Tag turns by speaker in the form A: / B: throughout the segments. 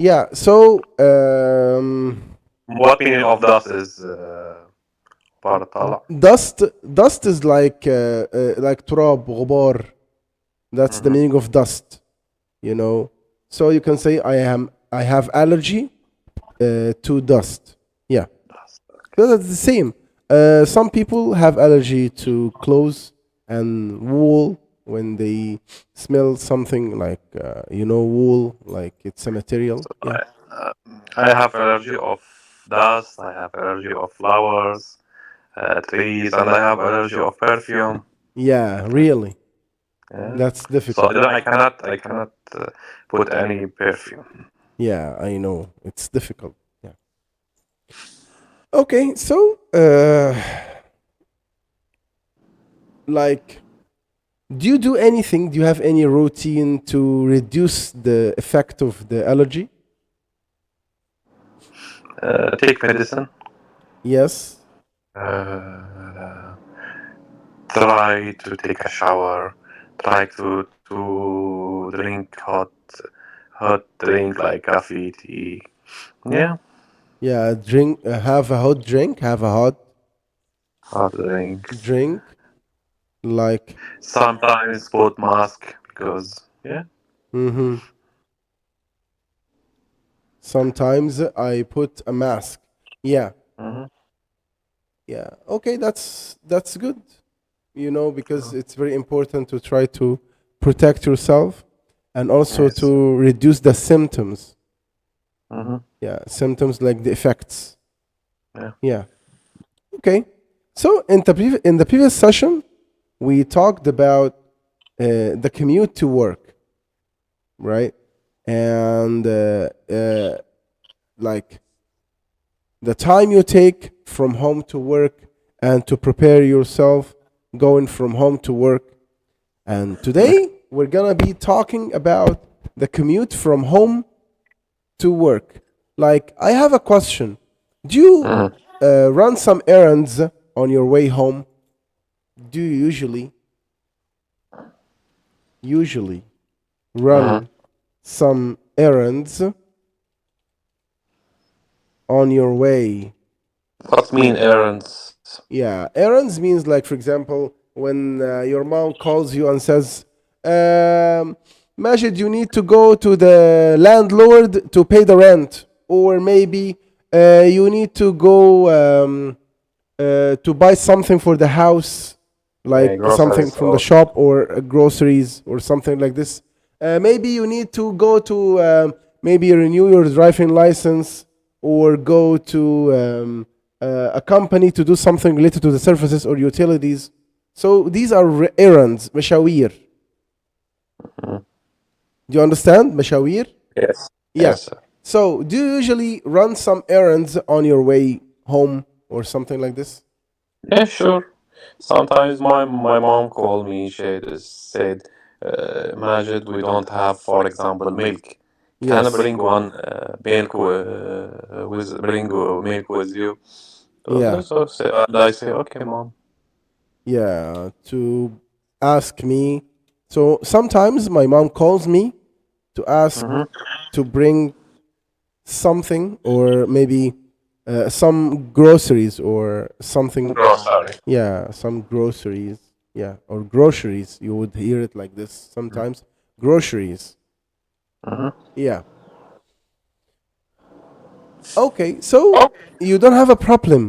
A: Yeah. So
B: What meaning of dust is part طالع.
A: dust is like تراب غبار. That's the meaning of dust. You know. So you can say I have allergy to dust. Yeah. So that's the same. Some people have allergy to clothes and wool when they smell something like wool, like it's a material. Yeah.
B: I have allergy of dust. I have allergy of flowers, trees, and I have allergy of perfume.
A: Yeah, really.
B: Yeah.
A: That's
B: So
A: difficult.
B: I cannot put any perfume.
A: Yeah, I know. It's difficult. Yeah. Okay, so like do you do anything? Do you have any routine to reduce the effect of the allergy?
B: Take medicine.
A: Yes.
B: Uh, Try to take a shower. Try to drink hot drink like coffee, tea. Yeah,
A: Yeah, drink have a hot drink, have a hot
B: hot drink.
A: drink like
B: Sometimes put mask because yeah.
A: mhm. Sometimes I put a mask. Yeah.
B: Mm-hmm.
A: Yeah. Okay, that's good. Because it's very important to try to protect yourself and also
B: Yes.
A: to reduce the symptoms.
B: Mm-hmm.
A: Yeah, symptoms like the effects.
B: Yeah.
A: Yeah. Okay. So in the previous session, we talked about the commute to work, right? And like the time you take from home to work and to prepare yourself going from home to work. And today we're gonna be talking about the commute from home to work. Like, I have a question. Do you
B: Mm-hmm.
A: run some errands on your way home? Do you usually
B: Mm-hmm.
A: run some errands on your way?
B: What mean errands?
A: Yeah, errands means, like, for example, when your mom calls you and says, Majid, you need to go to the landlord to pay the rent, or maybe you need to go to buy something for the house,
B: Yeah,
A: like something
B: groceries
A: from the
B: or
A: shop or groceries or something like this. Maybe you need to go to maybe renew your driving license or go to a company to do something related to the services or utilities. So these are errands, مشاوير.
B: Mhm.
A: Do you understand? مشاوير?
B: Yes.
A: Yeah.
B: Yes, sir.
A: So do you usually run some errands on your way home or something like this?
B: Yeah, sure. Sometimes my mom called me. She just said, "Majid, we don't have, for example, milk. Can I
A: Yes.
B: bring one milk bring milk with you?"
A: Yeah.
B: And I say, "Okay, mom."
A: Yeah. To ask me. So sometimes my mom calls me to ask
B: Mm-hmm.
A: to bring something or maybe some groceries or something.
B: Grocery.
A: Yeah, some groceries. Yeah, or groceries. You would hear it like this sometimes. Groceries.
B: Mm-hmm.
A: Yeah. Okay, so you don't have a problem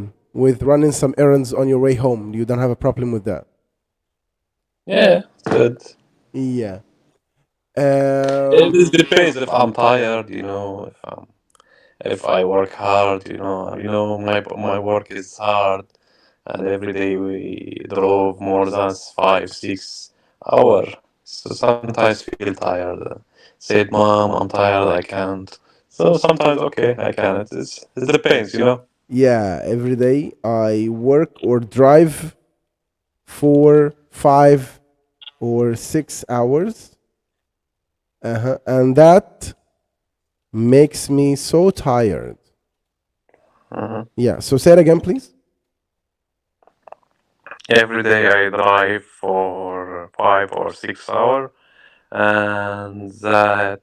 A: with running some errands on your way home. You don't have a problem with that.
B: Yeah, good.
A: Yeah.
B: It depends if I'm tired, if I work hard, my work is hard, and every day we drove more than 5 6 hours. So sometimes feel tired. Said, "Mom, I'm tired. I can't." So sometimes okay, I can. It depends.
A: Yeah, every day I work or drive 4, 5, or 6 hours. And that makes me so tired.
B: Mhm.
A: Yeah, so say it again, please.
B: Every day I drive for 5 or 6 hours, and that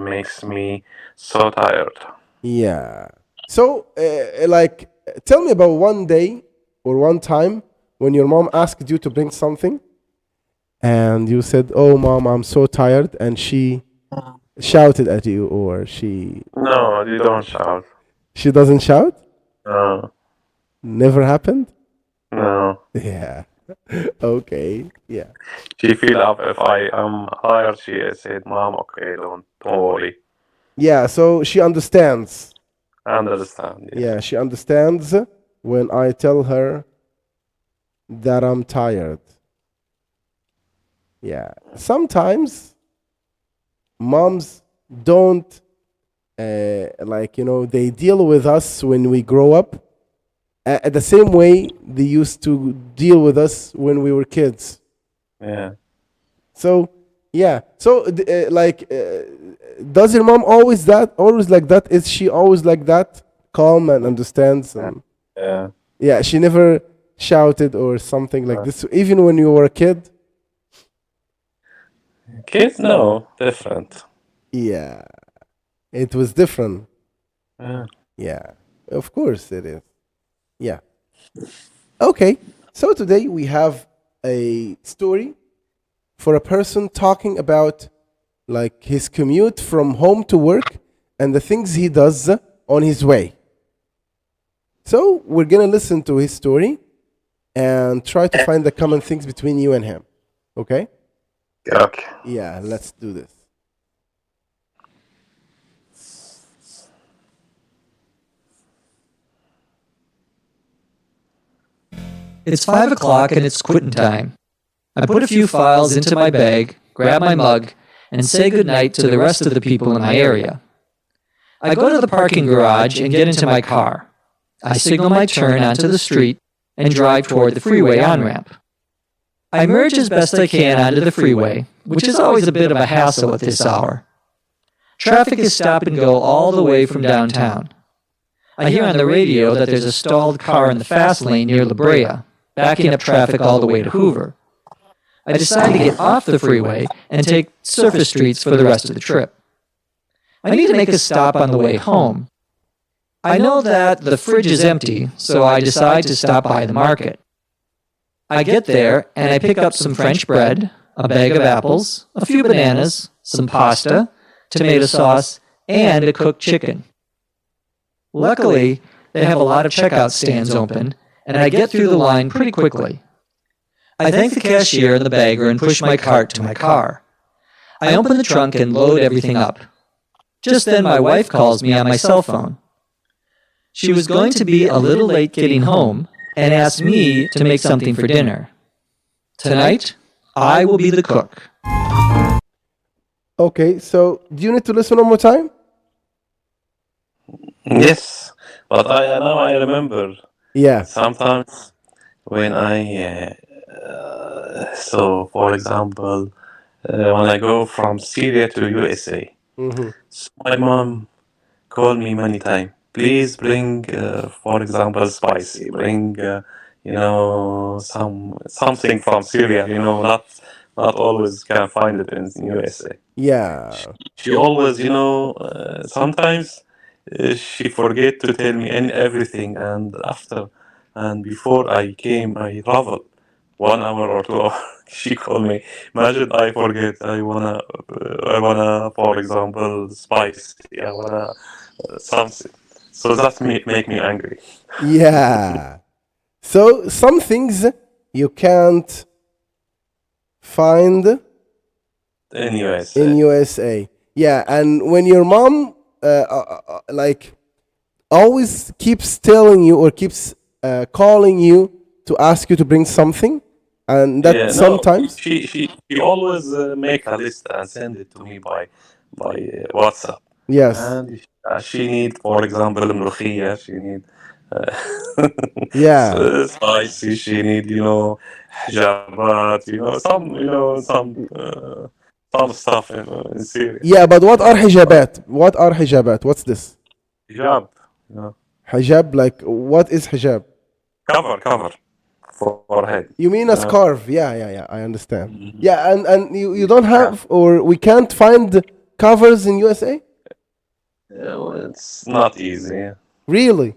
B: makes me so tired.
A: Yeah. So, like, tell me about one day or one time when your mom asked you to bring something and you said, "Oh, mom, I'm so tired," and she shouted at you, or
B: No, you don't shout.
A: she doesn't shout?
B: No,
A: Never happened?
B: no.
A: Yeah. Okay. Yeah.
B: She feel up if I am tired. She said, "Mom, okay, don't worry.
A: Yeah, so she understands.
B: I understand." Yeah.
A: Yeah, she understands when I tell her that I'm tired. Yeah. Sometimes moms don't like, they deal with us when we grow up at the same way they used to deal with us when we were kids.
B: Yeah.
A: So yeah. So does your mom always like that? Is she always like that, calm and understands? And
B: Yeah.
A: yeah, she never shouted or something like this, even when you were a kid.
B: Kids, no, different.
A: Yeah, it was different.
B: Yeah.
A: Yeah, of course it is. Yeah. Okay. So today we have a story for a person talking about like his commute from home to work and the things he does on his way. So we're gonna listen to his story and try to find the common things between you and him. Okay?
B: Okay.
A: Yeah, let's do this.
C: It's 5 o'clock and it's quitting time. I put a few files into my bag, grab my mug, and say goodnight to the rest of the people in my area. I go to the parking garage and get into my car. I signal my turn onto the street and drive toward the freeway on-ramp. I merge as best I can onto the freeway, which is always a bit of a hassle at this hour. Traffic is stop and go all the way from downtown. I hear on the radio that there's a stalled car in the fast lane near La Brea, backing up traffic all the way to Hoover. I decide to get off the freeway and take surface streets for the rest of the trip. I need to make a stop on the way home. I know that the fridge is empty, so I decide to stop by the market. I get there and I pick up some French bread, a bag of apples, a few bananas, some pasta, tomato sauce, and a cooked chicken. Luckily, they have a lot of checkout stands open, and I get through the line pretty quickly. I thank the cashier and the bagger and push my cart to my car. I open the trunk and load everything up. Just then my wife calls me on my cell phone. She was going to be a little late getting home and asked me to make something for dinner. Tonight, I will be the cook.
A: Okay, so do you need to listen one more time?
B: Yes, but now I remember.
A: Yeah.
B: Sometimes when so for example, when I go from Syria to USA,
A: Mm-hmm.
B: so my mom called me many times. Please bring, for example, spicy. Bring, something from Syria. Not always can find it in USA.
A: Yeah.
B: She always, sometimes she forget to tell me everything, and after and before I came, I traveled 1 hour or 2 hours. She called me. Imagine I forget. I wanna, for example, spice. I wanna something. So that make me angry.
A: Yeah. So some things you can't find
B: In USA.
A: in USA. Yeah, and when your mom like always keeps telling you or keeps calling you to ask you to bring something, and that
B: Yeah, no,
A: sometimes
B: she always make a list and send it to me by WhatsApp.
A: yes,
B: And she need, for example, ملوخية. She need
A: yeah,
B: spicy. She need, حجارات. Some stuff in Syria.
A: yeah. But what are hijabat? What are hijabat? What's this?
B: Hijab.
A: Hijab, like what is hijab?
B: Cover. forehead.
A: You mean a
B: Yeah.
A: scarf? Yeah. I understand. Yeah, and you don't have, or we can't find covers in USA?
B: Well, it's not easy.
A: Really?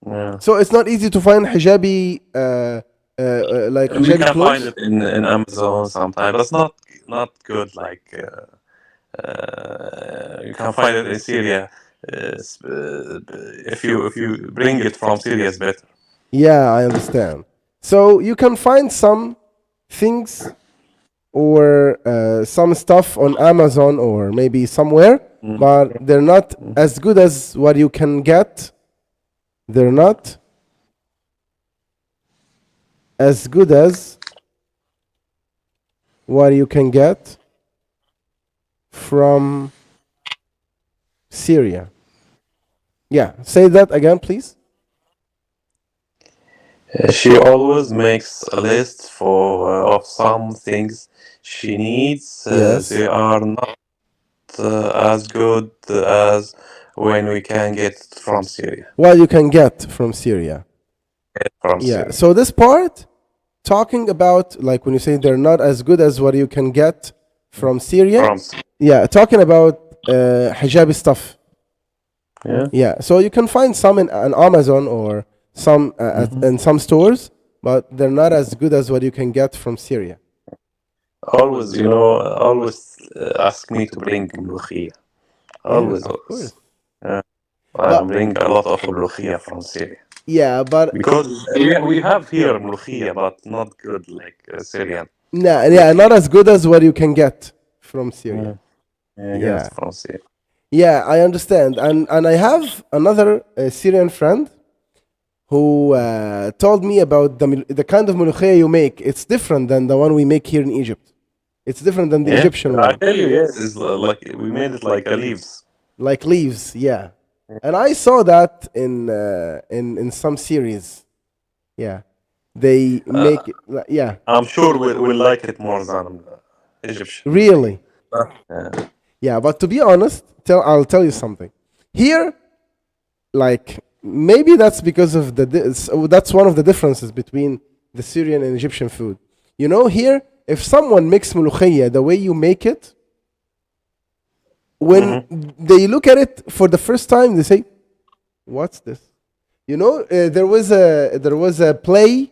B: Yeah.
A: So it's not easy to find hijabi, like
B: And we
A: hijabi
B: can find
A: clothes?
B: it in Amazon sometimes, but it's not good. Like you can find it in Syria. If you bring it from Syria, it's better.
A: Yeah, I understand. So you can find some things or some stuff on Amazon or maybe somewhere, but they're not as good as what you can get. They're not as good as what you can get from Syria. Yeah, say that again, please.
B: She always makes a list of some things she needs.
A: Yes.
B: They are not as good as when we can get it from Syria.
A: What you can get from Syria.
B: From
A: Yeah.
B: Syria.
A: So this part, talking about like when you say they're not as good as what you can get from Syria.
B: From Syria.
A: Yeah, talking about hijabi stuff.
B: Yeah.
A: Yeah. So you can find some on Amazon or some in some stores, but they're not as good as what you can get from Syria.
B: Always, always ask me to bring ملوخية. Always,
A: Yeah, of
B: always.
A: course.
B: I bring a lot of ملوخية from Syria.
A: Yeah, but
B: Because we have here ملوخية, but not good like Syrian.
A: yeah, not as good as what you can get from Syria.
B: Yeah.
A: Yeah.
B: From Syria.
A: Yeah, I understand. And I have another Syrian friend who told me about the kind of mulukhiyah you make. It's different than the one we make here in Egypt. It's different than the Egyptian
B: I
A: one.
B: tell you, yes, it's like we made it like a leaves.
A: Like leaves, yeah. And I saw that in some series. Yeah. They make it, yeah.
B: I'm sure we'll like it more than Egyptian.
A: Really?
B: Yeah.
A: Yeah, but to be honest, I'll tell you something. Here, like maybe that's because of that's one of the differences between the Syrian and Egyptian food. You know, here, if someone makes mulukhiyah the way you make it, when they look at it for the first time, they say, "What's this?" You know, there was a play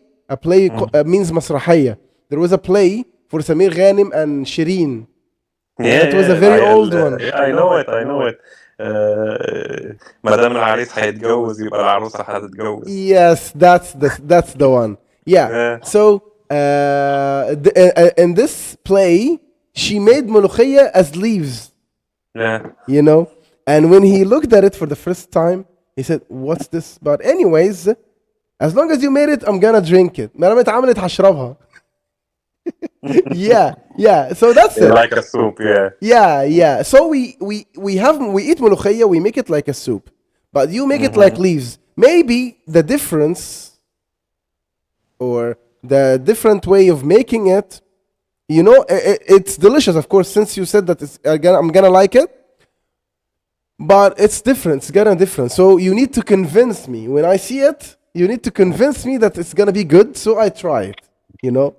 A: means masrahiyya. There was a play for Samir Ghanim and Shireen.
B: Yeah,
A: That was a very old one.
B: I know it. ما دام العريس هيتجوز يبقى العروسة هتتجوز.
A: Yes, that's the one. Yeah. So in this play, she made mulukhiyah as leaves.
B: Yeah.
A: You know, and when he looked at it for the first time, he said, "What's this?" But anyways, as long as you made it, I'm gonna drink it. ما دام اتعملت هشربها. Yeah. So that's it.
B: Like a soup, yeah.
A: Yeah. So we eat mulukhiyah, we make it like a soup, but you make it like leaves. Maybe the difference or the different way of making it, you know, it's delicious, of course. Since you said that I'm gonna like it, but it's different. It's gonna different. So you need to convince me when I see it. You need to convince me that it's gonna be good. So I try it. You know.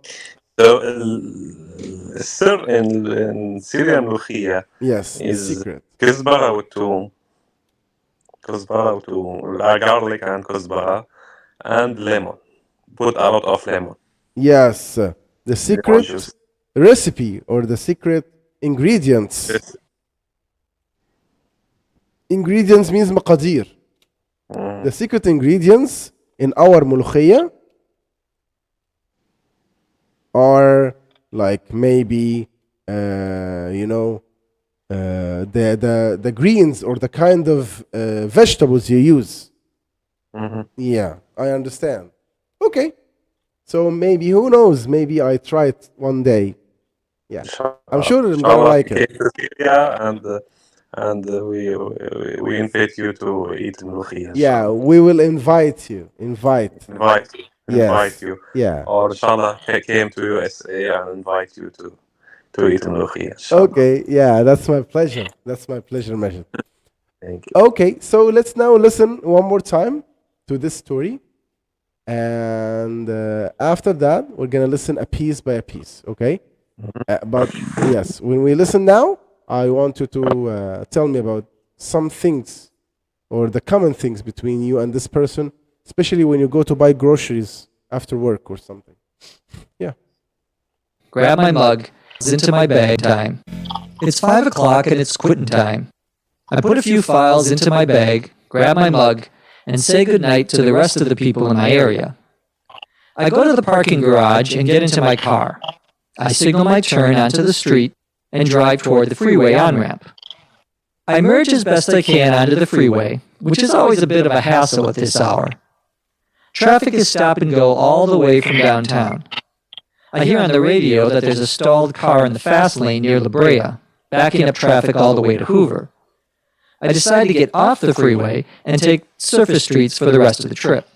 B: So السر in Syrian ملوخية
A: Yes, the
B: is
A: secret.
B: كزبرة والثوم. Garlic and كزبرة and lemon. Put a lot of lemon.
A: Yes, the secret
B: juice.
A: recipe or the secret ingredients. Ingredients means مقادير. The secret ingredients in our ملوخية are like maybe you know the greens or the kind of vegetables you use. Yeah, I understand. Okay, so maybe who knows? Maybe I try it one day. Yeah, I'm sure I'm gonna like it.
B: And we invite you to eat ملوخية.
A: Yeah, we will invite you. Invite you. Yeah.
B: Or inshallah came to USA and invite you to eat ملوخية.
A: Okay, yeah, that's my pleasure. That's my pleasure, Majid.
B: Thank you.
A: Okay, so let's now listen one more time to this story. and after that we're gonna listen a piece by a piece. Okay. But yes, when we listen now, I want you to tell me about some things or the common things between you and this person, especially when you go to buy groceries after work or something. Yeah.
C: Grab my mug, into my bag time. It's 5 o'clock and it's quitting time. I put a few files into my bag, grab my mug, and say goodnight to the rest of the people in my area. I go to the parking garage and get into my car. I signal my turn onto the street and drive toward the freeway on-ramp. I merge as best I can onto the freeway, which is always a bit of a hassle at this hour. Traffic is stop and go all the way from downtown. I hear on the radio that there's a stalled car in the fast lane near La Brea, backing up traffic all the way to Hoover. I decide to get off the freeway and take surface streets for the rest of the trip.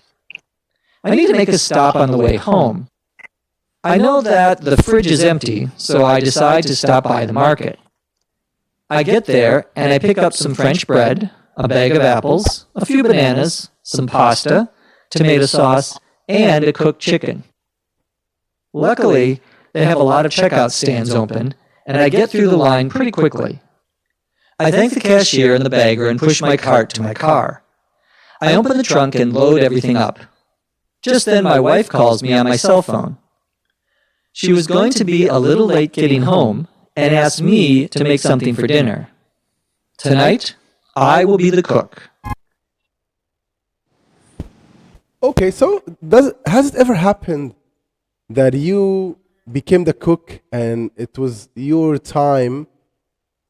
C: I need to make a stop on the way home. I know that the fridge is empty, so I decide to stop by the market. I get there and I pick up some French bread, a bag of apples, a few bananas, some pasta, tomato sauce, and a cooked chicken. Luckily, they have a lot of checkout stands open, and I get through the line pretty quickly. I thank the cashier and the bagger and push my cart to my car. I open the trunk and load everything up. Just then my wife calls me on my cell phone. She was going to be a little late getting home and asked me to make something for dinner. Tonight, I will be the cook.
A: Okay, so has it ever happened that you became the cook and it was your time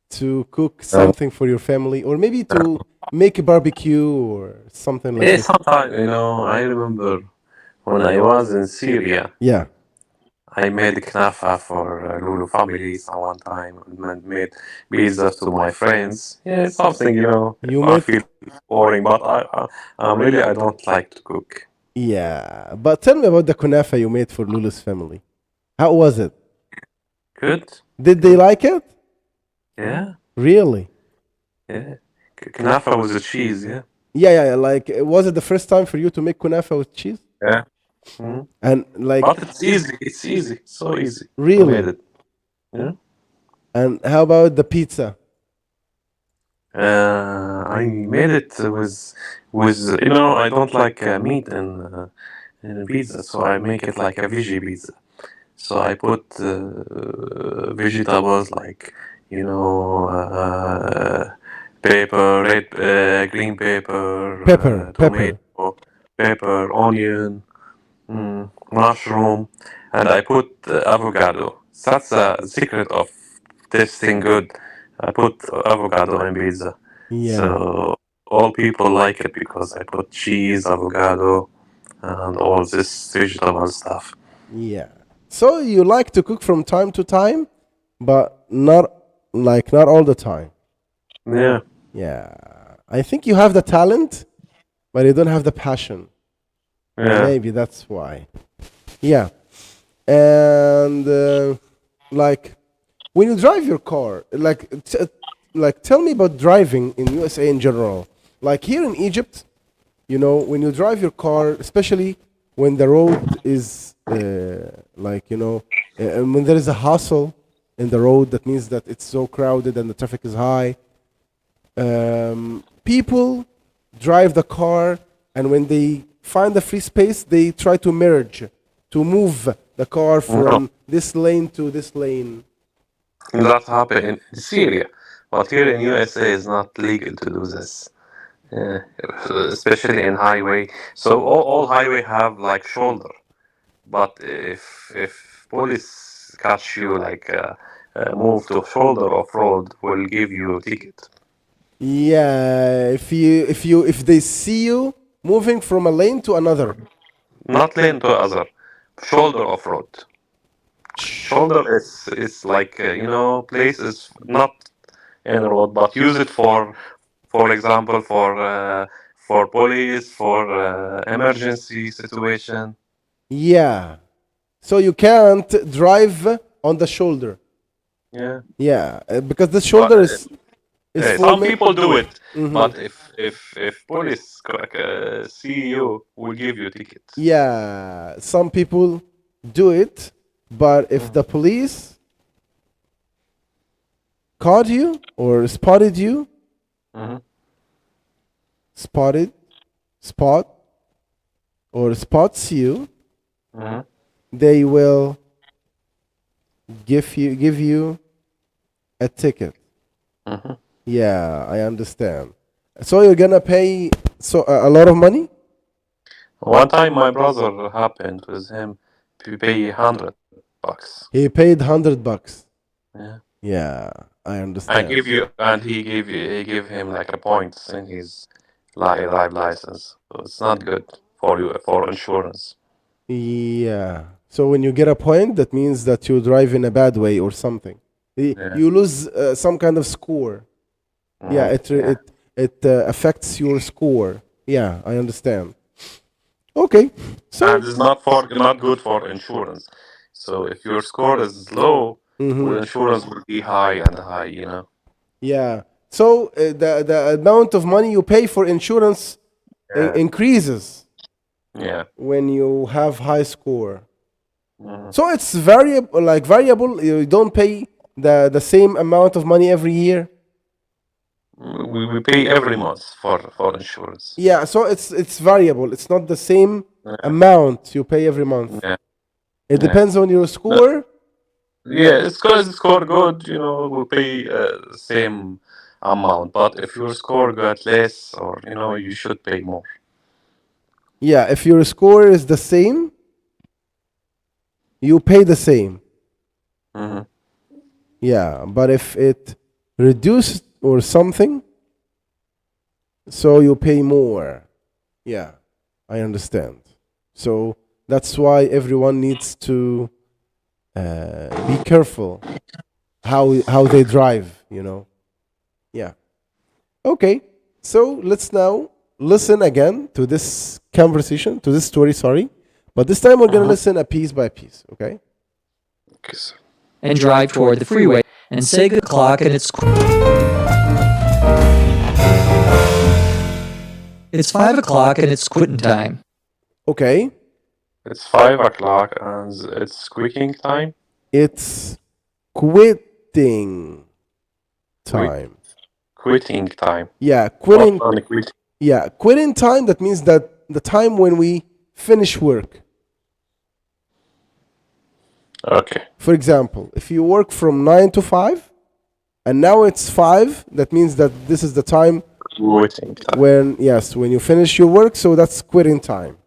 A: to cook something for your family, or maybe to make a barbecue or something like
B: Yeah,
A: that?
B: sometimes, I remember when I was in Syria,
A: Yeah.
B: I made knafa for Lulu families at one time and made pizza to my friends. Yeah, it's something,
A: You
B: if I
A: made
B: feel boring, but I don't like to cook.
A: Yeah, but tell me about the kunafa you made for Lulu's family. How was it?
B: Good?
A: Did they like it?
B: Yeah,
A: Really?
B: yeah. Knafa with the cheese, yeah.
A: Yeah. Like, was it the first time for you to make kunafa with cheese?
B: Yeah. Mhm.
A: And like,
B: But it's easy, so easy. I made
A: really?
B: it. Yeah.
A: And how about the pizza?
B: I made it with I don't like meat in pizza, so I make it like a veggie pizza. So I put vegetables like pepper, green pepper,
A: Pepper.
B: tomato, pepper, onion, mushroom, and I put avocado. That's the secret of tasting good. I put avocado in pizza.
A: Yeah.
B: So all people like it because I put cheese, avocado, and all this vegetable stuff.
A: Yeah. So you like to cook from time to time, but not all the time.
B: Yeah.
A: Yeah. I think you have the talent, but you don't have the passion.
B: Yeah.
A: Maybe that's why. Yeah. And like, when you drive your car, like tell me about driving in USA in general. Like here in Egypt, when you drive your car, especially when the road is when there is a hustle in the road, that means that it's so crowded and the traffic is high. People drive the car, and when they find the free space, they try to merge, to move the car from this lane to this lane.
B: That happened in Syria, but here in USA it's not legal to do this. Yeah, especially in highway. So all highway have like shoulder, but if police catch you like move to shoulder of road, will give you a ticket.
A: Yeah, if they see you moving from a lane to another.
B: Not lane to other, shoulder of road. Shoulder is like place is not in the road, but use it for example for police, for emergency situation.
A: Yeah. So you can't drive on the shoulder.
B: Yeah.
A: Yeah, because the shoulder is for
B: Some
A: me.
B: people do it, but if if police see you, will give you tickets.
A: Yeah, some people do it, but if the police caught you or spotted you,
B: Mhm.
A: spot or spots you,
B: Mhm.
A: they will give you a ticket.
B: Mhm.
A: Yeah, I understand. So you're gonna pay a lot of money?
B: One time, my brother happened with him to pay $100.
A: He paid $100.
B: Yeah.
A: Yeah, I
B: And
A: understand.
B: he gave him like a points in his live license. So it's not good for you for insurance.
A: Yeah. So when you get a point, that means that you drive in a bad way or something.
B: Yeah.
A: You lose some kind of score. Yeah,
B: Yeah.
A: it affects your score. Yeah, I understand. Okay. So
B: And it's not good for insurance. So if your score is low, well, insurance will be high and high.
A: yeah. So the amount of money you pay for insurance
B: Yeah.
A: increases
B: Yeah.
A: when you have high score.
B: Mhm.
A: So it's variable. You don't pay the same amount of money every year.
B: We pay every month for insurance.
A: Yeah, so it's variable. It's not the same
B: Yeah.
A: amount you pay every month.
B: Yeah.
A: It
B: Yeah.
A: depends on your score.
B: Yeah, it's because the score good, we pay the same amount. But if your score got less, or you should pay more.
A: Yeah, if your score is the same, you pay the same.
B: Hmm.
A: Yeah, but if it reduced or something, so you pay more. Yeah, I understand. So that's why everyone needs to be careful how they drive. Yeah. Okay. So let's now listen again to this conversation, to this story. Sorry, but this time we're gonna listen a piece by piece. Okay.
B: Okay, so
C: and drive toward the freeway and say good clock and it's 5 o'clock and it's quitting time.
A: Okay.
B: it's 5 o'clock and it's quitting time.
A: It's quitting time.
B: Quitting time.
A: Yeah,
B: What
A: quitting.
B: only quitting?
A: Yeah, quitting time. That means that the time when we finish work.
B: Okay.
A: For example, if you work from 9 to 5, and now it's 5, that means that this is the time
B: Quitting time.
A: when you finish your work. So that's quitting time.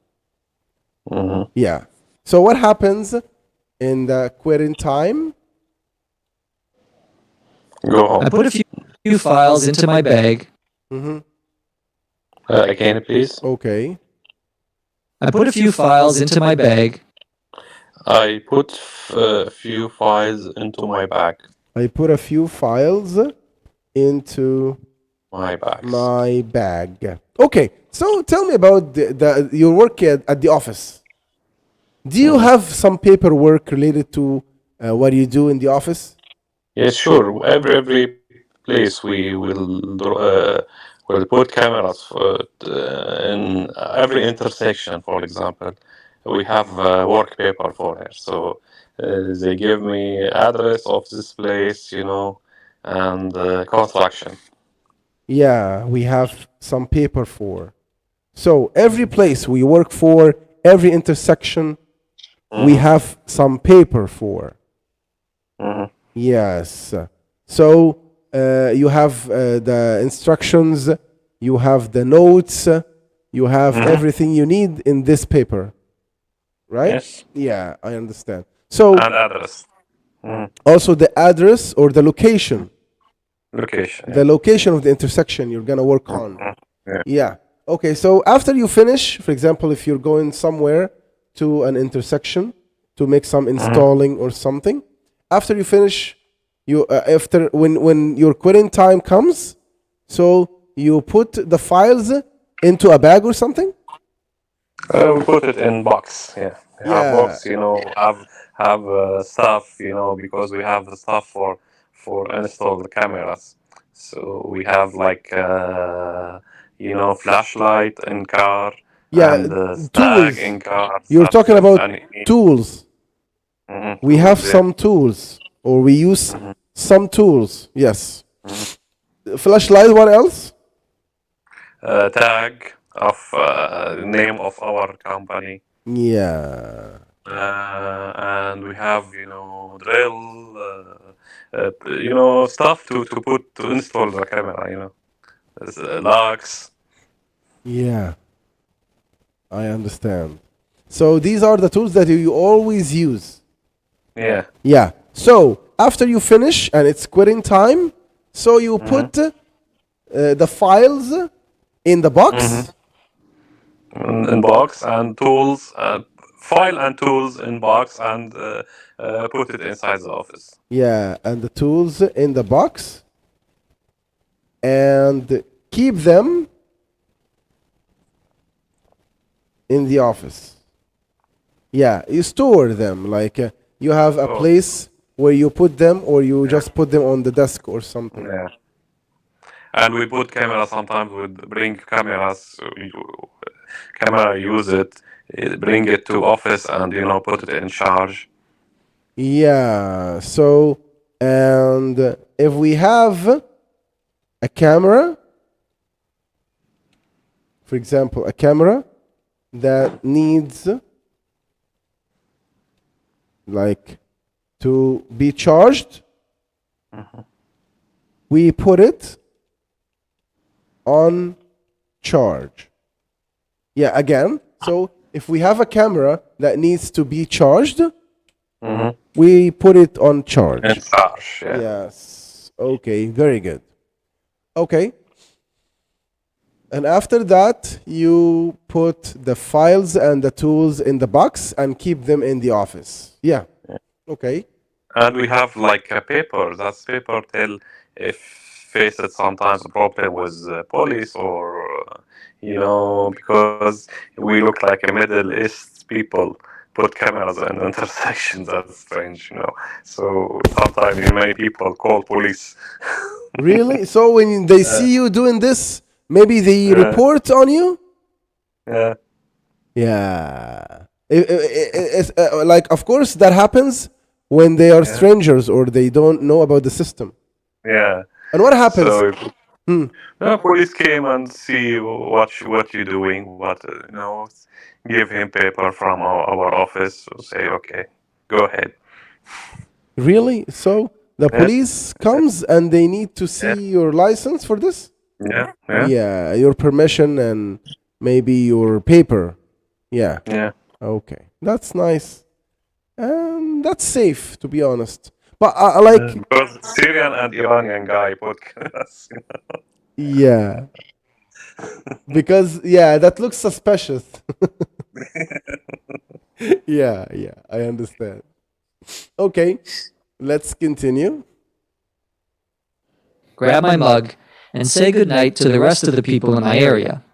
B: Hmm.
A: Yeah. So what happens in the quitting time?
B: Go home.
C: I put a few files into my bag.
B: Again, please.
A: Okay.
C: I put a few files into my bag.
B: I put a few files into my bag.
A: I put a few files into
B: My bags.
A: my bag. Okay. So tell me about your work at the office. Do you have some paperwork related to what you do in the office?
B: Yes, sure. Every place we will put cameras in every intersection. For example, we have work paper for her. So they give me address of this place, and construction.
A: Yeah, we have some paper for. So every place we work for, every intersection, we have some paper for.
B: Mhm.
A: Yes. So you have the instructions, you have the notes, you have everything you need in this paper, right?
B: Yes,
A: Yeah, I understand. So
B: and address.
A: also the address or the location,
B: Location.
A: the location of the intersection you're gonna work on.
B: Yeah.
A: Yeah. Okay. So after you finish, for example, if you're going somewhere to an intersection to make some installing or something, after you finish, you after when your quitting time comes, so you put the files into a bag or something.
B: We put it in box. Yeah, we have
A: Yeah.
B: box. Have stuff. Because we have the stuff for install the cameras. So we have like flashlight in car,
A: Yeah,
B: and
A: tools.
B: tag in car.
A: You're talking about tools. We
B: tools,
A: have
B: yeah.
A: some tools, or we use some tools. Yes. Flashlight. What else?
B: Tag of name of our company.
A: Yeah.
B: And we have drill, stuff to install the camera. Locks.
A: Yeah. I understand. So these are the tools that you always use.
B: Yeah.
A: Yeah. So after you finish and it's quitting time, so you put the files in the box.
B: In box and tools, file and tools in box, and put it inside the office.
A: Yeah, and the tools in the box, and keep them in the office. Yeah, you store them, like you have a place where you put them, or you just put them on the desk or something.
B: Yeah. And we put cameras sometimes. We bring cameras. Camera use it. Bring it to office and put it in charge.
A: Yeah, so, and if we have a camera, for example, a camera that needs like to be charged, we put it on charge. Yeah, again, so if we have a camera that needs to be charged, we put it on charge.
B: In charge, yeah.
A: Yes. Okay, very good. Okay. And after that, you put the files and the tools in the box and keep them in the office. Yeah. Okay.
B: And we have like a paper. That's paper tell if faced sometimes a problem with police, or because we look like a Middle East people put cameras in intersections. That's strange. So sometimes many people call police.
A: Really? So when they see you doing this, maybe they report on you?
B: Yeah.
A: Yeah. It's, like, of course, that happens when they are strangers or they don't know about the system.
B: Yeah.
A: And what happens?
B: So police came and see what you're doing. Give him paper from our office. So say, okay, go ahead.
A: Really? So the police comes and they need to see your license for this?
B: Yeah.
A: Yeah, your permission and maybe your paper. Yeah.
B: Yeah.
A: Okay. That's nice. That's safe, to be honest. But like,
B: Because Syrian and Iranian guy put cameras.
A: yeah. Because, yeah, that looks suspicious. Yeah, I understand. Okay, let's continue.
C: Grab my mug and say goodnight to the rest of the people in my area.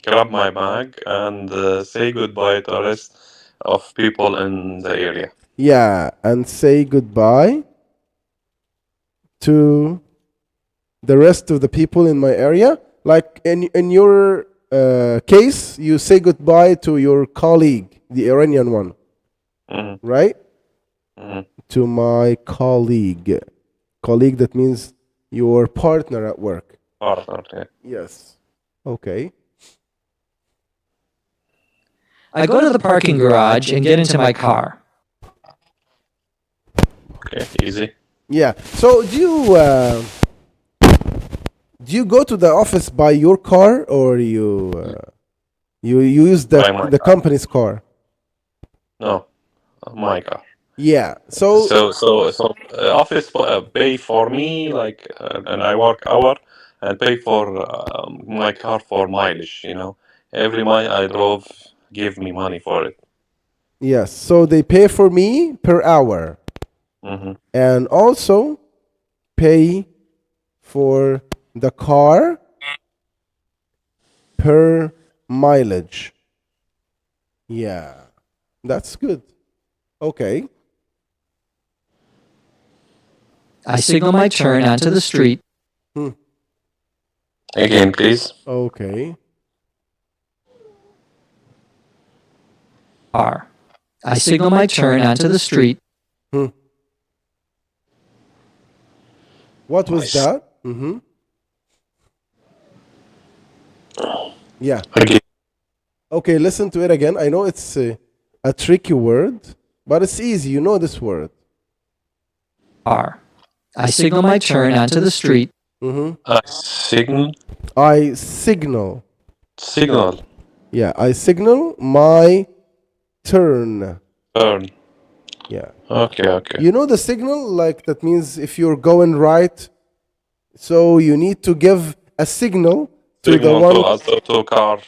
B: Grab my bag and say goodbye to the rest of people in the area.
A: Yeah, and say goodbye to the rest of the people in my area. Like in your case, you say goodbye to your colleague, the Iranian one, right? To my colleague. Colleague, that means your partner at work.
B: Partner, yeah.
A: Yes. Okay.
C: I go to the parking garage and get into my car.
B: Okay, easy.
A: Yeah. So do you go to the office by your car, or you use the company's car?
B: No, my car.
A: Yeah. So
B: office pay for me, like, and I work hour and pay for my car for mileage. Every mile I drove, give me money for it.
A: yes. So they pay for me per hour, and also pay for the car per mileage. Yeah, that's good. Okay.
C: I signal my turn onto the street.
B: Again, please.
A: Okay.
C: Car. I signal my turn onto the street.
A: What was that? Yeah.
B: Again.
A: Okay, listen to it again. I know it's a tricky word, but it's easy. You know this word.
C: Car. I signal my turn onto the street.
B: Signal.
A: I signal.
B: Signal.
A: Yeah, I signal my turn.
B: Turn.
A: Yeah.
B: Okay.
A: You know the signal? Like that means if you're going right, so you need to give a signal to the one.
B: To car.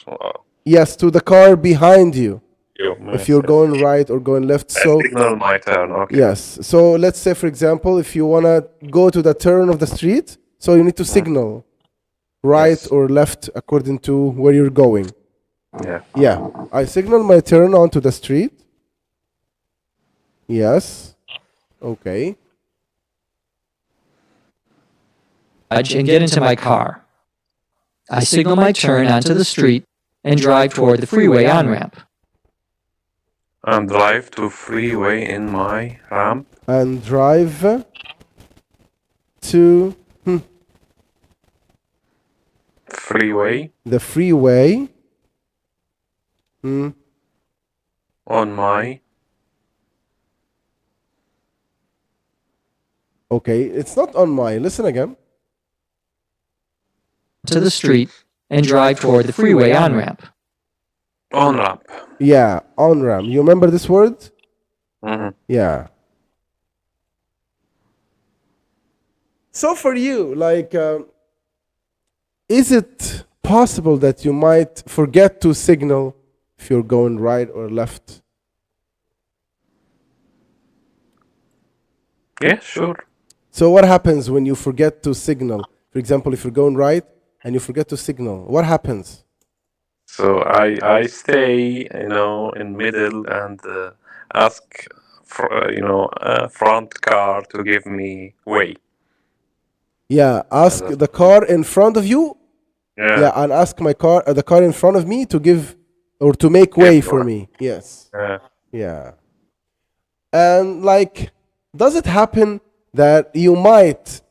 A: Yes, to the car behind you.
B: Yes,
A: If you're going right or going left. So
B: signal my turn. Okay.
A: yes. So let's say, for example, if you wanna go to the turn of the street, so you need to signal right
B: Yes.
A: or left according to where you're going.
B: Yeah.
A: Yeah. I signal my turn onto the street. Yes. Okay.
C: And get into my car. I signal my turn onto the street and drive toward the freeway on-ramp.
B: And drive to freeway in my ramp.
A: And drive to
B: Freeway
A: the freeway.
B: on my.
A: Okay, it's not on my. Listen again.
C: To the street and drive toward the freeway on-ramp.
B: On ramp.
A: Yeah, on ramp. You remember this word? Yeah. So for you, like, is it possible that you might forget to signal if you're going right or left?
B: Yeah, sure.
A: So what happens when you forget to signal? For example, if you're going right and you forget to signal, what happens?
B: So I stay, in middle and ask, front car to give me way.
A: Yeah, ask the car in front of you. Yeah, and ask the car in front of me to give or to make way for me. Yes. Yeah. And like, does it happen that you might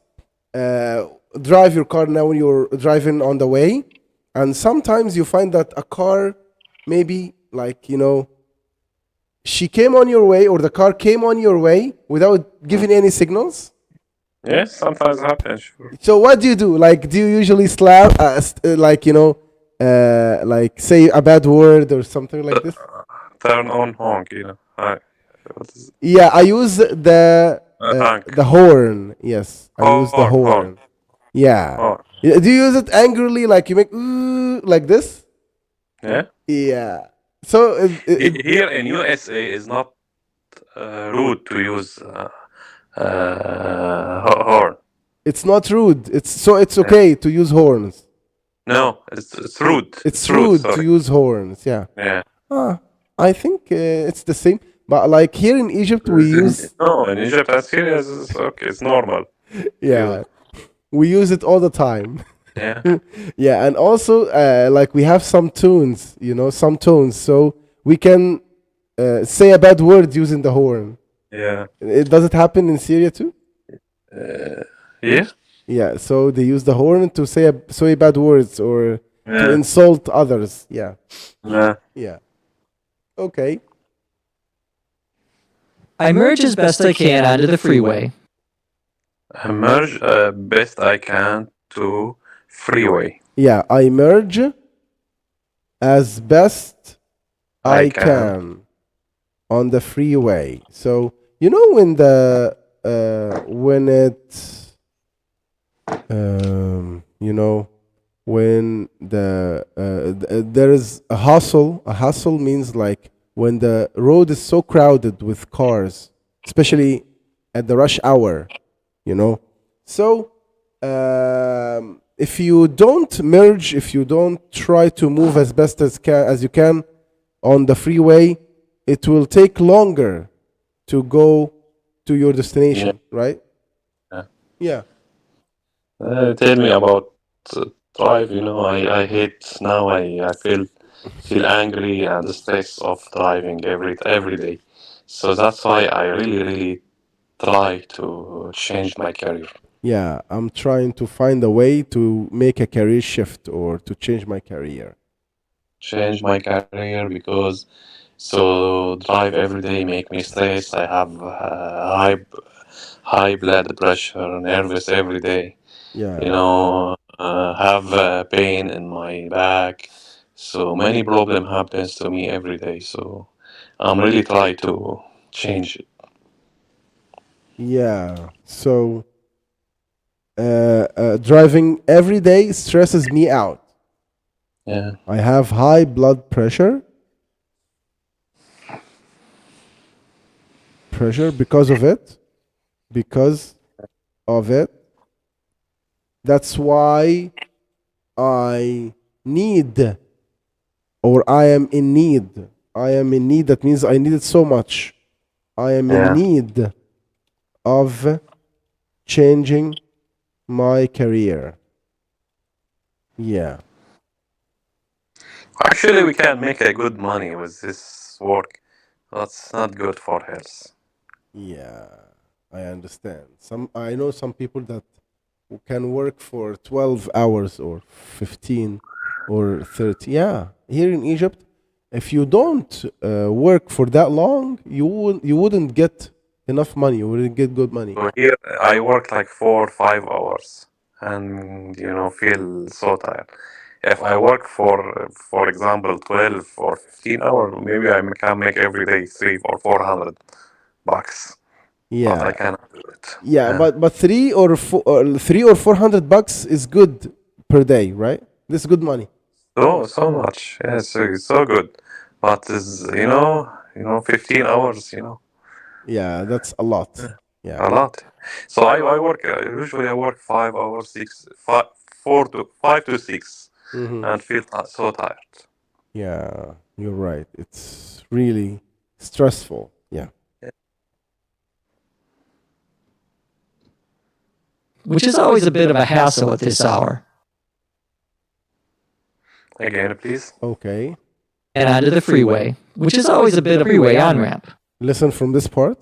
A: drive your car now when you're driving on the way, and sometimes you find that a car maybe like, she came on your way or the car came on your way without giving any signals?
B: Yes, sometimes happens. Sure.
A: So what do you do? Like, do you usually slap, like say a bad word or something like this?
B: Turn on honk.
A: Yeah, I use
B: Honk.
A: the horn. Yes, I use the horn.
B: Horn.
A: Yeah.
B: Horn.
A: Do you use it angrily, like you make like this?
B: Yeah.
A: Yeah. So
B: Here in USA is not rude to use horn.
A: it's not rude. It's okay to use horns.
B: No, it's rude.
A: It's rude to use horns. Yeah.
B: Yeah.
A: I think it's the same. But like here in Egypt, we use
B: No, in Egypt and Syria, it's okay. It's normal.
A: yeah, we use it all the time.
B: Yeah.
A: Yeah, and also like we have some tunes, some tones, so we can say a bad word using the horn.
B: Yeah.
A: Does it happen in Syria too?
B: Yeah.
A: Yeah, so they use the horn to say bad words or to insult others. Yeah.
B: Yeah.
A: Yeah. Okay.
C: I merge as best I can onto the freeway.
B: I merge best I can to freeway.
A: Yeah, I merge as best I can on the freeway. So when when it's when there is a hustle. A hustle means like when the road is so crowded with cars, especially at the rush hour, So if you don't merge, if you don't try to move as best as you can on the freeway, it will take longer to go to your destination, right?
B: Yeah.
A: Yeah.
B: Tell me about drive. I hate now. I feel angry and the stress of driving every day. So that's why I really try to change my career.
A: Yeah, I'm trying to find a way to make a career shift or to change my career.
B: Change my career because so drive every day make me stress. I have high blood pressure, nervous every day.
A: Yeah.
B: Have pain in my back. So many problem happens to me every day. So I'm really try to change it.
A: Yeah. So driving every day stresses me out.
B: Yeah.
A: I have high blood pressure. Because of it. Because of it. That's why I need, or I am in need. I am in need. That means I need it so much. I am in
B: Yeah.
A: need of changing my career. Yeah.
B: Actually, we can make a good money with this work. That's not good for health.
A: Yeah. I understand. I know some people that can work for 12 hours or 15 or 30. Yeah. Here in Egypt, if you don't work for that long, you wouldn't get enough money. You wouldn't get good money.
B: So here I work like 4 or 5 hours, and feel so tired. If I work for example 12 or 15 hours, maybe I can make every day 300 or 400 bucks. But I
A: Yeah.
B: cannot do it.
A: Yeah, but 3 or 400 bucks is good per day, right? This is good money.
B: So much. Yes, it's so good. But is 15 hours.
A: Yeah, that's a lot.
B: A
A: Yeah.
B: lot. So I work usually I work 5 hours, 4 to 5 to 6,
A: Hmm.
B: and feel so tired.
A: Yeah, you're right. It's really stressful. Yeah.
C: which is always a bit of a hassle at this hour.
B: Again, please.
A: Okay.
C: And onto the freeway, which is always a bit of a freeway on-ramp.
A: Listen from this part.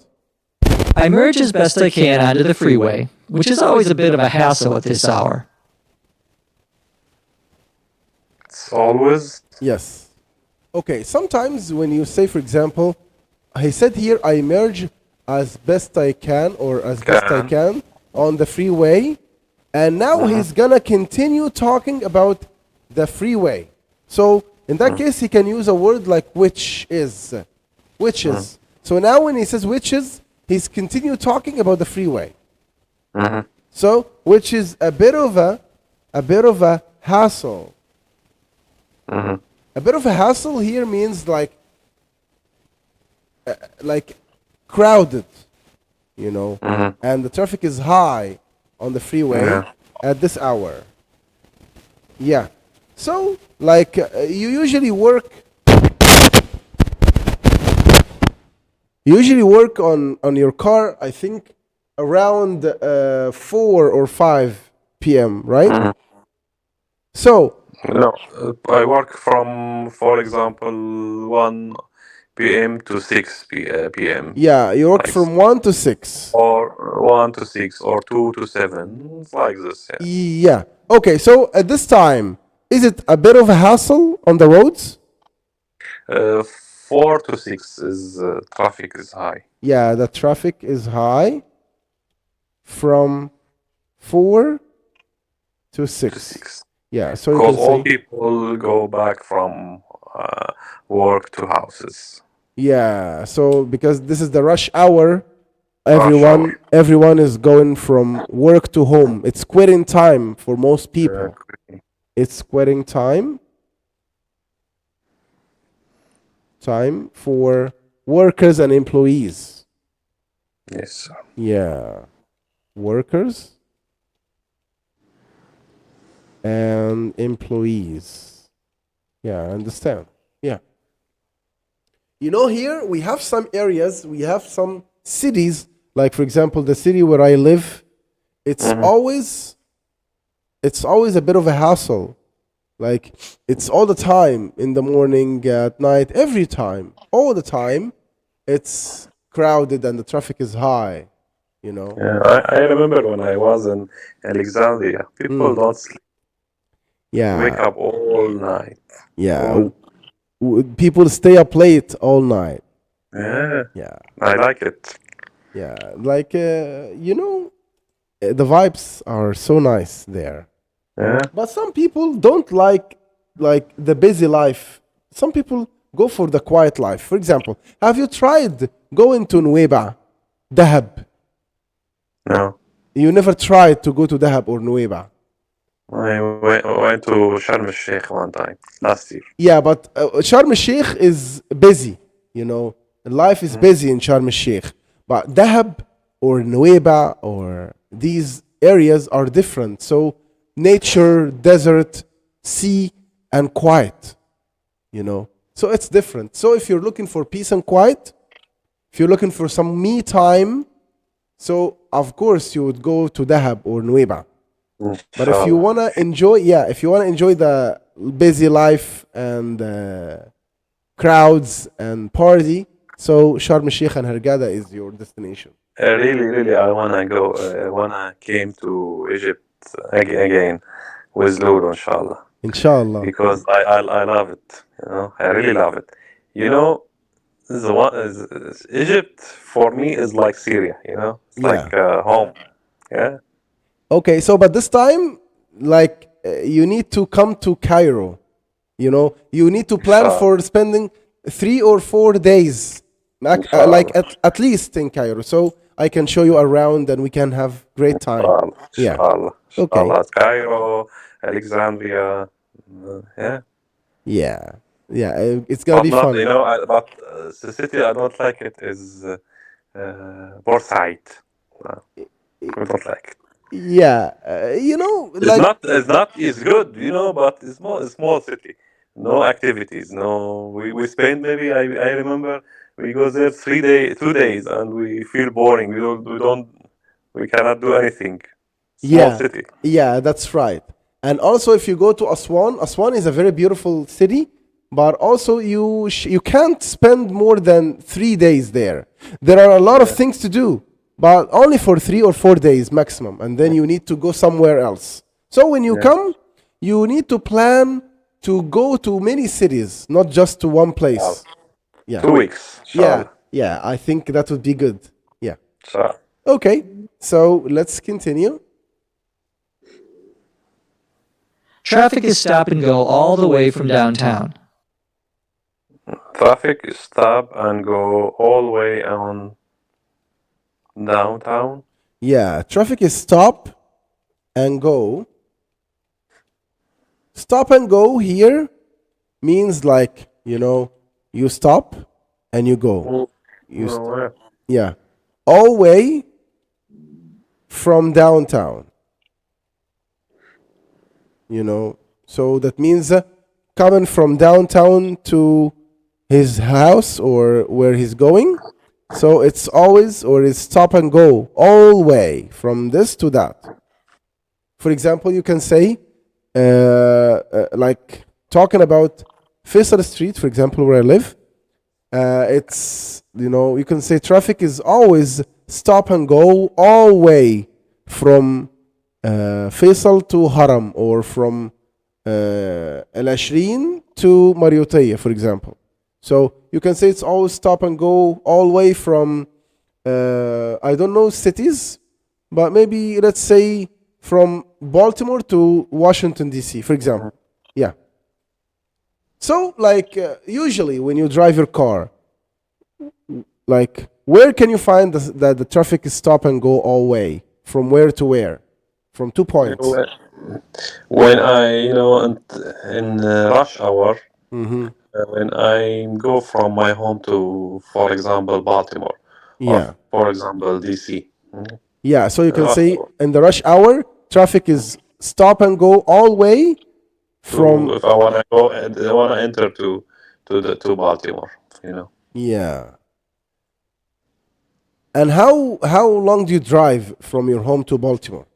C: I merge as best I can onto the freeway, which is always a bit of a hassle at this hour.
B: It's always
A: Yes. Okay, sometimes when you say, for example, he said here, I merge as best I can or as best I can on the freeway. And now he's gonna continue talking about the freeway. So in that case, he can use a word like which is. Which is. So now when he says which is, he's continue talking about the freeway. So which is a bit of a hassle. A bit of a hassle here means like crowded, and the traffic is high on the freeway at this hour. Yeah. So like you usually work on your car, I think around 4 or 5 p.m., right? So
B: no. I work from, for example, 1 p.m. to 6 p.m.
A: yeah, you work
B: Like
A: from 1 to 6.
B: or 1 to 6 or 2 to 7. It's like this. Yes.
A: Yeah. Okay, so at this time, is it a bit of a hassle on the roads?
B: 4 to 6 is traffic is high.
A: Yeah, the traffic is high from 4 to 6.
B: 6.
A: Yeah, so you
B: Because
A: can
B: all
A: say,
B: people go back from work to houses.
A: yeah, so because this is the rush hour,
B: Rush hour.
A: everyone is going from work to home. It's quitting time for most people. It's quitting time for workers and employees.
B: Yes.
A: Yeah. Workers and employees. Yeah, I understand. Yeah. Here we have some areas, we have some cities, like for example, the city where I live, it's always it's always a bit of a hassle. Like it's all the time, in the morning, at night, every time, all the time. It's crowded and the traffic is high. You know.
B: Yeah, I remember when I was in Alexandria, people don't sleep, wake
A: Yeah.
B: up all night.
A: Yeah.
B: All,
A: People stay up late all night.
B: yeah,
A: Yeah.
B: I like it.
A: Yeah. Like the vibes are so nice there.
B: Yeah,
A: But some people don't like the busy life. Some people go for the quiet life. For example, have you tried going to Nueva, Dahab?
B: no.
A: You never tried to go to Dahab or Nueva.
B: I went to Sharm el-Sheikh one time last year.
A: Yeah, but Sharm el-Sheikh is busy. You know, life is busy in Sharm el-Sheikh. But Dahab or Nueva or these areas are different. So nature, desert, sea, and quiet. You know, so it's different. So if you're looking for peace and quiet, if you're looking for some me time, so of course you would go to Dahab or Nueva. But if you
B: Inshallah.
A: wanna enjoy, if you wanna enjoy the busy life and crowds and party, so Sharm el-Sheikh and Hurghada is your destination.
B: Really, I wanna go. Wanna came to Egypt again with Lulu, inshallah,
A: Inshallah.
B: because I love it. You know, I really love it. You know, the one is Egypt for me is like Syria. You know, it's
A: Yeah.
B: like home. Yeah,
A: Okay, so but this time, like you need to come to Cairo. You know, you need to plan
B: inshallah.
A: for spending 3 or 4 days, like
B: Inshallah.
A: at least in Cairo, so I can show you around and we can have great time.
B: Inshallah.
A: Yeah.
B: Inshallah.
A: Okay.
B: Inshallah. Cairo, Alexandria. Yeah.
A: Yeah. Yeah. It's gonna
B: But
A: be
B: not,
A: fun.
B: you know, but the city I don't like it is Bursaid. No, I don't like it.
A: Yeah. You know,
B: It's
A: like
B: not, it's good, you know, but it's small city. No activities. No, we spend maybe, I remember we go there 2 days and we feel boring. We cannot do anything. Small
A: yeah,
B: city.
A: yeah, that's right. And also, if you go to Aswan, Aswan is a very beautiful city, but also you can't spend more than 3 days there. There are a lot of
B: Yeah.
A: things to do, but only for 3 or 4 days maximum, and then you need to go somewhere else. So when you
B: Yeah.
A: come, you need to plan to go to many cities, not just to one place. Yeah,
B: 2 weeks.
A: yeah,
B: Inshallah.
A: yeah. I think that would be good. Yeah.
B: Inshallah.
A: Okay, so let's continue.
C: Traffic is stop and go all the way from downtown.
B: Traffic is stop and go all the way on downtown.
A: Yeah, traffic is stop and go. Stop and go here means like, you stop and you go. You
B: No,
A: yeah. All way from downtown. So that means coming from downtown to his house or where he's going. So it's always, or it's stop and go all way from this to that. For example, you can say, like talking about Faisal Street, for example, where I live, it's, you can say traffic is always stop and go all way from Faisal to Haram, or from Al Ashrin to Marioteya, for example. So you can say it's always stop and go all the way from, I don't know cities, but maybe let's say from Baltimore to Washington, D.C., for example. Yeah. So, like, usually when you drive your car, like, where can you find that the traffic is stop and go all way? From where to where? From 2 points.
B: when I, in rush hour, when I go from my home to, for example, Baltimore, or
A: Yeah.
B: for example, DC.
A: Yeah, so you can
B: Rush
A: say
B: hour.
A: in the rush hour, traffic is stop and go all way from.
B: If I wanna go, I wanna enter to Baltimore.
A: Yeah. And how long do you drive from your home to Baltimore?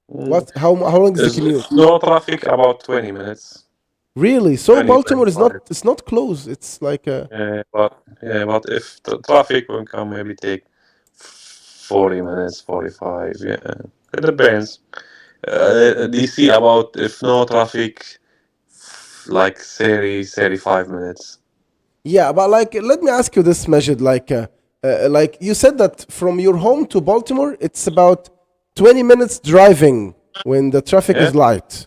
A: What? How long is the commute?
B: No traffic, about 20 minutes.
A: Really? So
B: 20,
A: Baltimore is
B: 25.
A: it's not close. It's like a
B: But if the traffic will come, maybe take 40 minutes, 45. Yeah, it depends. DC about if no traffic, like 30, 35 minutes.
A: yeah. But like, let me ask you this, Majid. Like you said that from your home to Baltimore, it's about 20 minutes driving when the traffic is
B: Yeah.
A: light.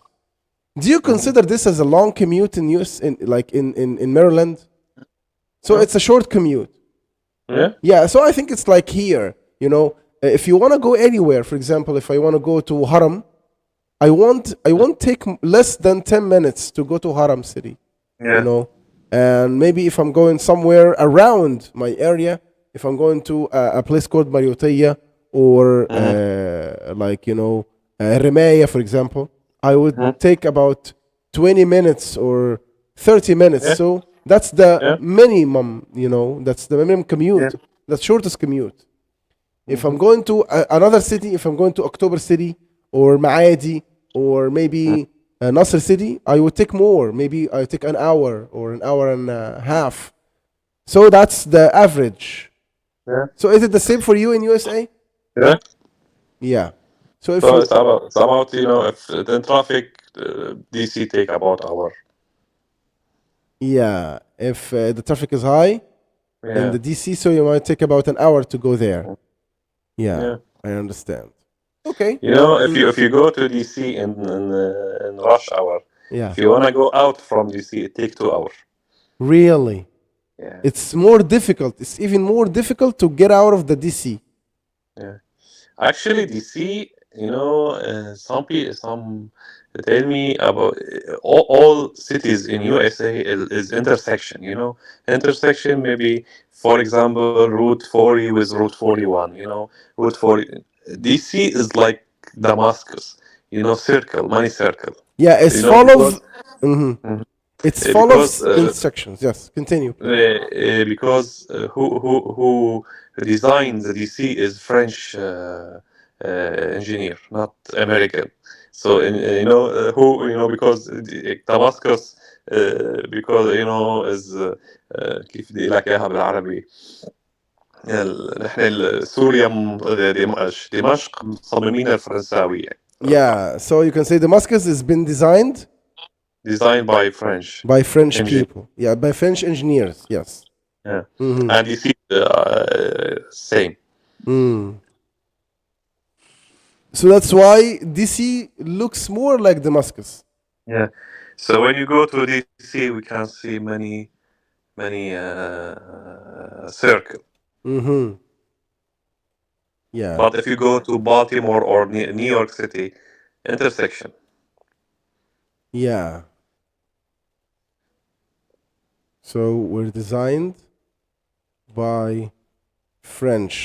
A: Do you consider this as a long commute in US in Maryland? So
B: Yeah.
A: it's a short commute.
B: Yeah.
A: Yeah, so I think it's like here, if you want to go anywhere, for example, if I want to go to Haram, I won't take less than 10 minutes to go to Haram city,
B: Yeah.
A: and maybe if I'm going somewhere around my area, if I'm going to a place called Mariotia or Remaya, for example, I would take about 20 minutes or 30 minutes.
B: Yeah.
A: So that's the
B: Yeah.
A: minimum, that's the minimum commute,
B: Yeah.
A: the shortest commute. If I'm going to another city, if I'm going to October City or Maadi or maybe Nasr City, I would take more. Maybe I take an hour or an hour and a half. So that's the average.
B: Yeah.
A: So is it the same for you in USA?
B: Yeah.
A: Yeah. So if
B: So
A: you,
B: it's about if the traffic, DC take about hour.
A: yeah, if the traffic is high in
B: Yeah.
A: the DC, so you might take about an hour to go there. Yeah,
B: Yeah.
A: I understand. Okay.
B: If you go to DC in rush hour,
A: Yeah.
B: if you wanna go out from DC, it take 2 hours.
A: Really?
B: Yeah.
A: It's more difficult. It's even more difficult to get out of the DC.
B: Yeah. Actually, DC, some tell me about all cities in USA is intersection. Intersection maybe, for example, Route 40 with Route 41. Route 40. DC is like Damascus. Circle, money circle.
A: Yeah, it's full
B: Because
A: of. Mhm. It's full
B: because
A: of intersections. Yes, continue.
B: because who designed the DC is French engineer, not American. So who because Damascus because is كيف بدي لك اياها بالعربي نحن سوريا دمشق مصممينها الفرنساوية.
A: Yeah, so you can say Damascus has been designed
B: Designed by French.
A: by French
B: Engineer.
A: people. Yeah, by French engineers. Yes.
B: Yeah.
A: Mhm.
B: And DC same.
A: So that's why DC looks more like Damascus.
B: Yeah. So when you go to DC, we can see many circle.
A: Mm-hmm. Yeah.
B: But if you go to Baltimore or New York City, intersection.
A: Yeah. So we're designed by French.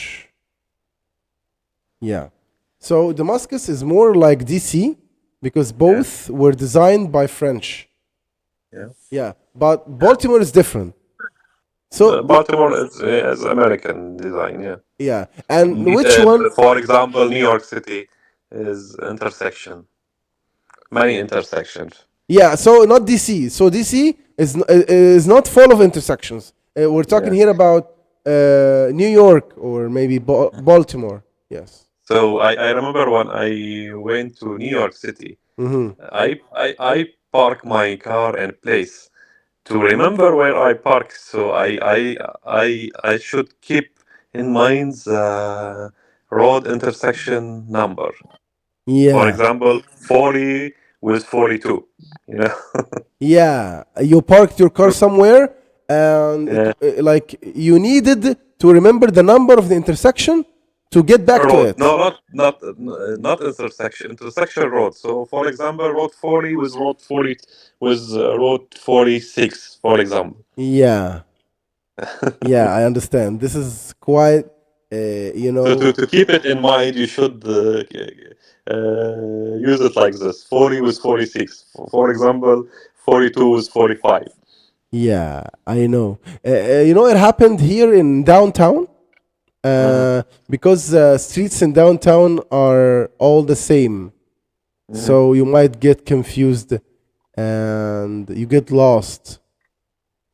A: Yeah. So Damascus is more like DC because both were designed by French.
B: Yeah.
A: Yeah. But Baltimore is different. So
B: Baltimore is American design. Yeah.
A: yeah. And which one?
B: For example, New York City is intersection. Many intersections.
A: Yeah. So not DC. So DC is not full of intersections. We're talking
B: Yeah.
A: here about New York or maybe Baltimore. Yes.
B: So I remember when I went to New York City,
A: Mm-hmm.
B: I park my car in place to remember where I park. So I should keep in mind the road intersection number. For
A: Yeah.
B: example, 40 with 42.
A: Yeah. You parked your car somewhere and
B: Yeah.
A: like you needed to remember the number of the intersection to get back to
B: Road.
A: it.
B: No, not intersection. Intersection road. So, for example, road 40 with road 40 with road 46. For example.
A: Yeah. Yeah, I understand. This is quite,
B: So to keep it in mind, you should use it like this: 40 with 46. For example, 42 with 45.
A: yeah, I know. It happened here in downtown because streets in downtown are all the same. So you might get confused and you get lost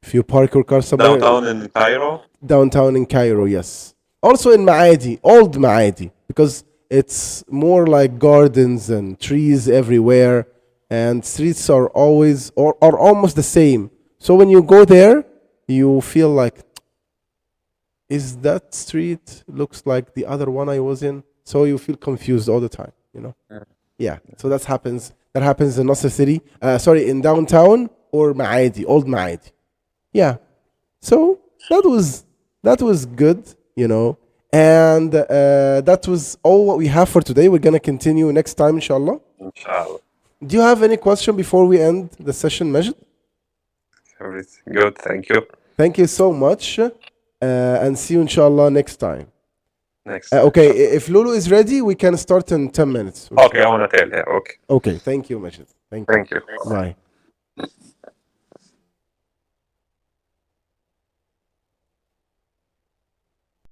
A: if you park your car somewhere.
B: Downtown in Cairo.
A: Downtown in Cairo, yes. Also in Maadi, old Maadi, because it's more like gardens and trees everywhere, and streets are always or are almost the same. So when you go there, you feel like, is that street looks like the other one I was in? So you feel confused all the time, you know? Yeah. So that happens. That happens in Nasser City. In downtown or Maadi, old Maadi. Yeah. So that was good, you know. And that was all what we have for today. We're gonna continue next time, inshallah.
B: Inshallah.
A: Do you have any question before we end the session, Majid?
B: Everything good. Thank you.
A: Thank you so much, and see you inshallah next time.
B: Next.
A: Okay, if Lulu is ready, we can start in 10 minutes.
B: Okay, I want to tell her. Okay.
A: Okay, thank you, Majid. Thank you.
B: Thank you.
A: Bye.